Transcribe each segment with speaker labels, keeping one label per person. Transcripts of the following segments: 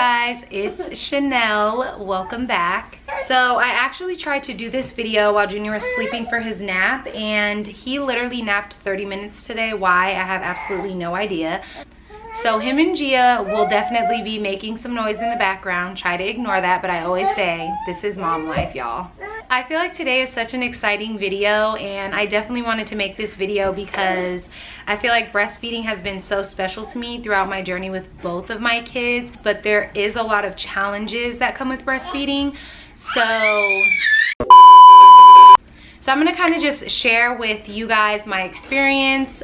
Speaker 1: guys, it's Chanel. Welcome back. So I actually tried to do this video while Junior was sleeping for his nap, and he literally napped 30 minutes today. Why? I have absolutely no idea. So him and Gia will definitely be making some noise in the background. Try to ignore that, but I always say this is mom life, y'all. I feel like today is such an exciting video, and I definitely wanted to make this video because I feel like breastfeeding has been so special to me throughout my journey with both of my kids, but there is a lot of challenges that come with breastfeeding. So I'm gonna kind of just share with you guys my experience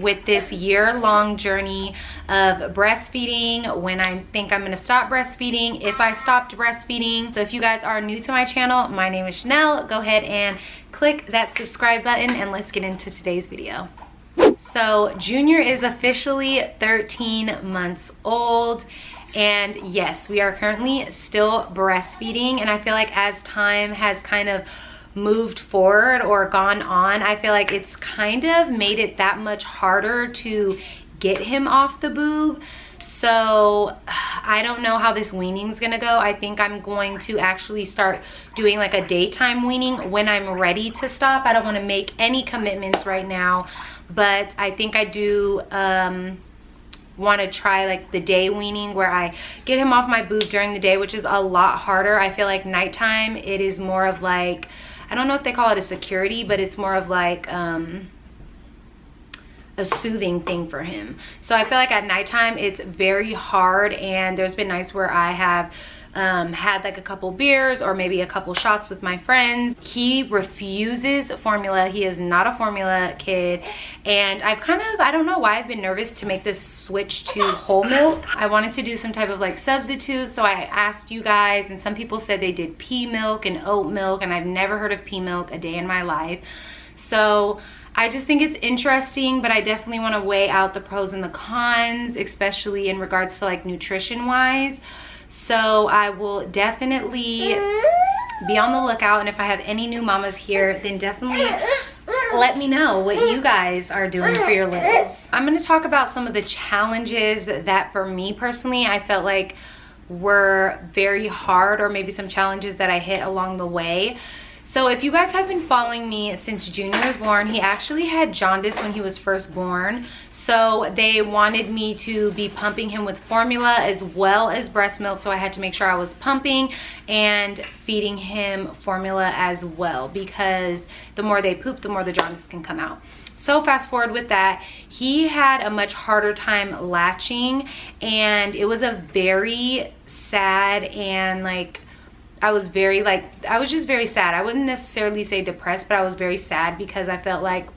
Speaker 1: with this year-long journey of breastfeeding, when I think I'm gonna stop breastfeeding, if I stopped breastfeeding. So if you guys are new to my channel, my name is Chanel. Go ahead and click that subscribe button and let's get into today's video. So Junior is officially 13 months old. And yes, we are currently still breastfeeding, and I feel like as time has kind of moved forward or gone on, I feel like it's kind of made it that much harder to get him off the boob. So I don't know how this weaning's gonna go. I think I'm going to actually start doing like a daytime weaning when I'm ready to stop. I don't want to make any commitments right now, but I think I do want to try like the day weaning where I get him off my boob during the day, which is a lot harder. I feel like nighttime it is more of like, I don't know if they call it a security, but it's more of like a soothing thing for him. So I feel like at nighttime it's very hard, and there's been nights where I have had like a couple beers or maybe a couple shots with my friends. He refuses formula. He is not a formula kid, and I've kind of, I don't know why I've been nervous to make this switch to whole milk. I wanted to do some type of like substitute, so I asked you guys, and some people said they did pea milk and oat milk, and I've never heard of pea milk a day in my life. So I just think it's interesting, but I definitely want to weigh out the pros and the cons, especially in regards to like nutrition wise. So I will definitely be on the lookout, and if I have any new mamas here, then definitely let me know what you guys are doing for your littles. I'm going to talk about some of the challenges that for me personally I felt like were very hard, or maybe some challenges that I hit along the way. So if you guys have been following me since Junior was born, he actually had jaundice when he was first born. So they wanted me to be pumping him with formula as well as breast milk. So I had to make sure I was pumping and feeding him formula as well, because the more they poop, the more the jaundice can come out. So fast forward with that, he had a much harder time latching, and it was a very sad and like, I was just very sad. I wouldn't necessarily say depressed, but I was very sad because I felt like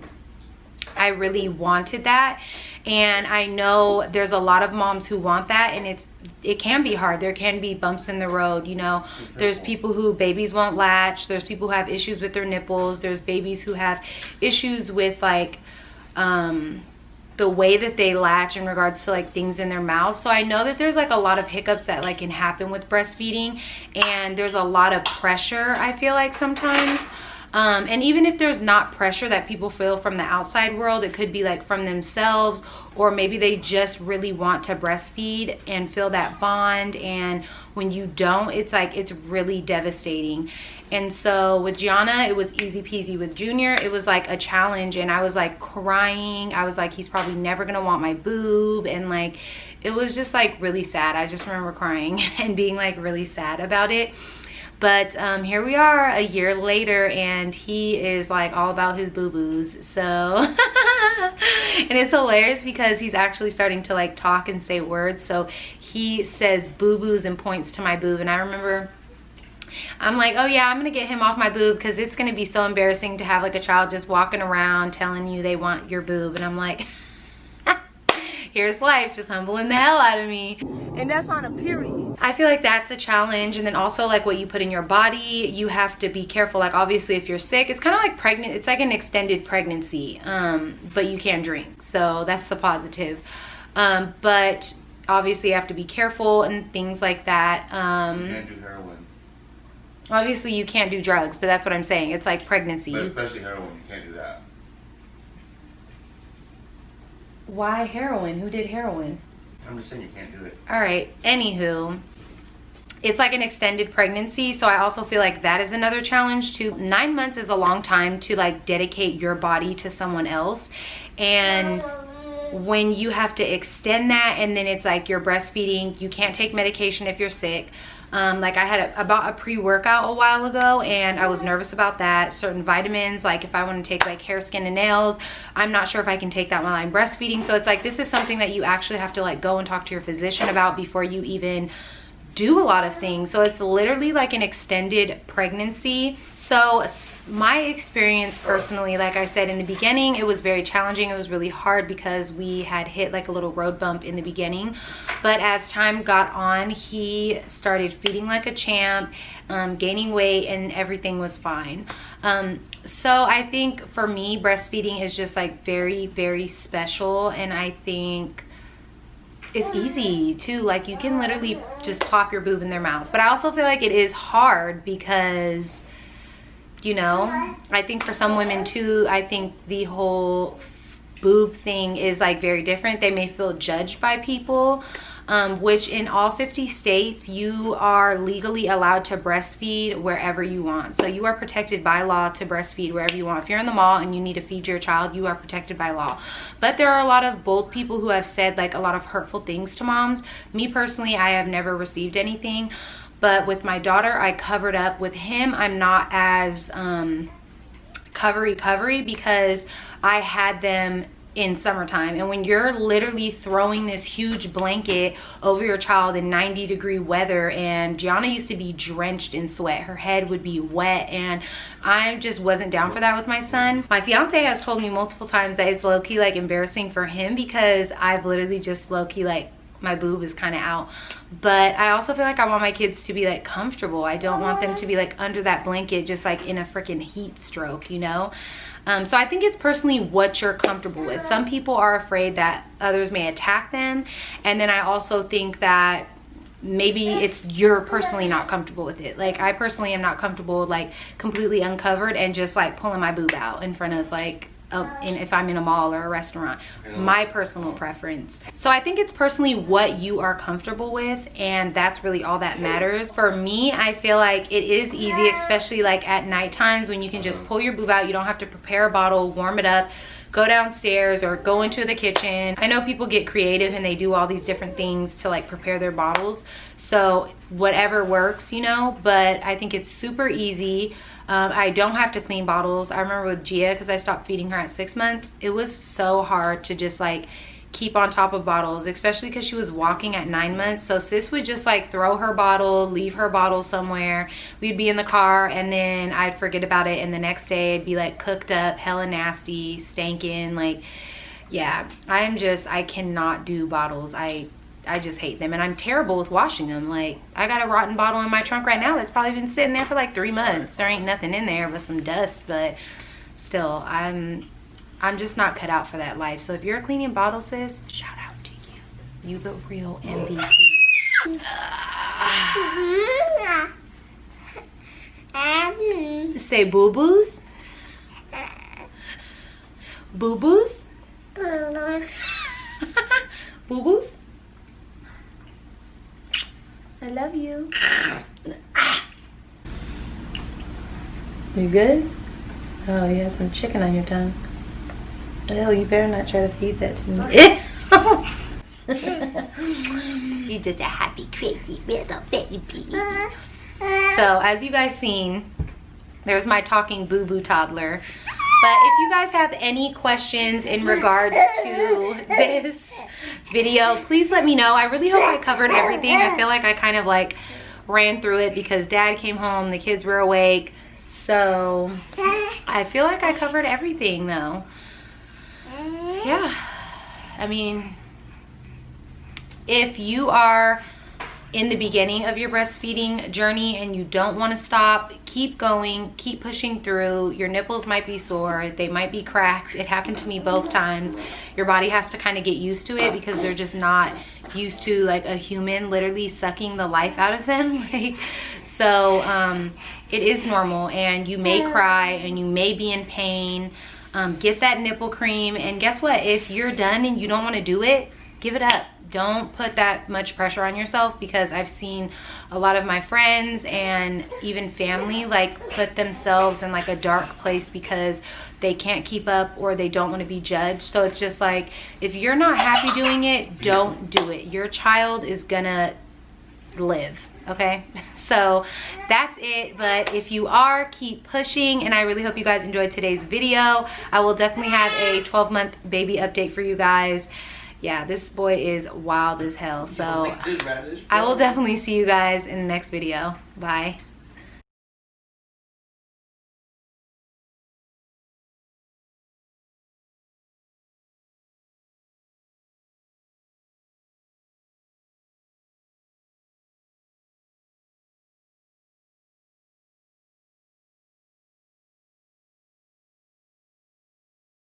Speaker 1: I really wanted that. And I know there's a lot of moms who want that, and it can be hard. There can be bumps in the road, you know. There's people who babies won't latch. There's people who have issues with their nipples. There's babies who have issues with like the way that they latch in regards to like things in their mouth. So I know that there's like a lot of hiccups that like can happen with breastfeeding, and there's a lot of pressure, I feel like sometimes. And even if there's not pressure that people feel from the outside world, it could be like from themselves, or maybe they just really want to breastfeed and feel that bond, and when you don't, it's like, it's really devastating. And so with Gianna, it was easy peasy. With Junior, it was like a challenge, and I was like crying. I was like, he's probably never gonna want my boob, and like, it was just like really sad. I just remember crying and being like really sad about it. But here we are a year later, and he is like all about his boo-boos. So and it's hilarious because he's actually starting to like talk and say words. So he says boo-boos and points to my boob, and I remember I'm like, oh yeah, I'm gonna get him off my boob, because it's gonna be so embarrassing to have like a child just walking around telling you they want your boob. And I'm like, here's life just humbling the hell out of me.
Speaker 2: And that's on a period.
Speaker 1: I feel like that's a challenge. And then also like what you put in your body, you have to be careful. Like obviously if you're sick, it's kind of like pregnant, it's like an extended pregnancy, but you can't drink, so that's the positive. But obviously you have to be careful and things like that.
Speaker 3: You can't do heroin.
Speaker 1: Obviously you can't do drugs, but that's what I'm saying, it's like pregnancy.
Speaker 3: But especially heroin, you can't do that.
Speaker 1: Why heroin? Who did heroin?
Speaker 3: I'm just saying you can't do it.
Speaker 1: All right, anywho, it's like an extended pregnancy, so I also feel like that is another challenge too. 9 months is a long time to like dedicate your body to someone else, and when you have to extend that, and then it's like you're breastfeeding, you can't take medication if you're sick. Like I bought a pre-workout a while ago, and I was nervous about that. Certain vitamins, like if I want to take like hair, skin, and nails, I'm not sure if I can take that while I'm breastfeeding. So it's like, this is something that you actually have to like go and talk to your physician about before you even do a lot of things. So it's literally like an extended pregnancy. So my experience personally, like I said in the beginning, it was very challenging. It was really hard because we had hit like a little road bump in the beginning, but as time got on, he started feeding like a champ, gaining weight, and everything was fine. So I think for me, breastfeeding is just like very, very special, and I think it's easy too. Like you can literally just pop your boob in their mouth. But I also feel like it is hard because, you know, I think for some women too, I think the whole boob thing is like very different. They may feel judged by people, which in all 50 states, you are legally allowed to breastfeed wherever you want. So you are protected by law to breastfeed wherever you want. If you're in the mall and you need to feed your child, you are protected by law. But there are a lot of bold people who have said like a lot of hurtful things to moms. Me personally, I have never received anything. But with my daughter, I covered up. With him, I'm not as covery because I had them in summertime, and when you're literally throwing this huge blanket over your child in 90-degree weather, and Gianna used to be drenched in sweat, her head would be wet, and I just wasn't down for that with my son. My fiance has told me multiple times that it's low-key like embarrassing for him because I've literally just low-key like my boob is kind of out. But I also feel like I want my kids to be like comfortable. I don't want them to be like under that blanket just like in a freaking heat stroke, you know? So I think it's personally what you're comfortable with. Some people are afraid that others may attack them, and then I also think that maybe it's you're personally not comfortable with it. Like I personally am not comfortable like completely uncovered and just like pulling my boob out in front of like if I'm in a mall or a restaurant. My personal preference. So I think it's personally what you are comfortable with, and that's really all that matters. For me, I feel like it is easy, especially like at night times when you can just pull your boob out. You don't have to prepare a bottle, warm it up, go downstairs or go into the kitchen. I know people get creative and they do all these different things to like prepare their bottles. So whatever works, you know, but I think it's super easy. I don't have to clean bottles. I remember with Gia, because I stopped feeding her at 6 months, it was so hard to just like keep on top of bottles, especially because she was walking at 9 months. So sis would just like throw her bottle, leave her bottle somewhere. We'd be in the car and then I'd forget about it, and the next day it'd be like cooked up, hella nasty, stankin'. Like, yeah, I cannot do bottles. I just hate them, and I'm terrible with washing them. Like, I got a rotten bottle in my trunk right now that's probably been sitting there for like 3 months. There ain't nothing in there but some dust, but still, I'm just not cut out for that life. So if you're cleaning bottles, sis, shout out to you. You the real MVP. Say boo-boos. Boo-boos. Boo-boos. I love you. You good? Oh, you had some chicken on your tongue. Oh, you better not try to feed that to me. You're just a happy, crazy little baby. So, as you guys seen, there's my talking boo-boo toddler. But if you guys have any questions in regards to this video, please let me know. I really hope I covered everything. I feel like I kind of like ran through it because dad came home, the kids were awake. So I feel like I covered everything though. Yeah, I mean, if you are in the beginning of your breastfeeding journey and you don't want to stop, keep going, keep pushing through. Your nipples might be sore, they might be cracked. It happened to me both times. Your body has to kind of get used to it because they're just not used to like a human literally sucking the life out of them. So it is normal, and you may cry and you may be in pain. Get that nipple cream, and guess what, if you're done and you don't want to do it, give it up. Don't put that much pressure on yourself, because I've seen a lot of my friends and even family like put themselves in like a dark place because they can't keep up or they don't want to be judged. So it's just like, if you're not happy doing it, don't do it. Your child is gonna live, okay? So that's it. But if you are, keep pushing, and I really hope you guys enjoyed today's video. I will definitely have a 12-month baby update for you guys. Yeah, this boy is wild as hell. So I will definitely see you guys in the next video. Bye.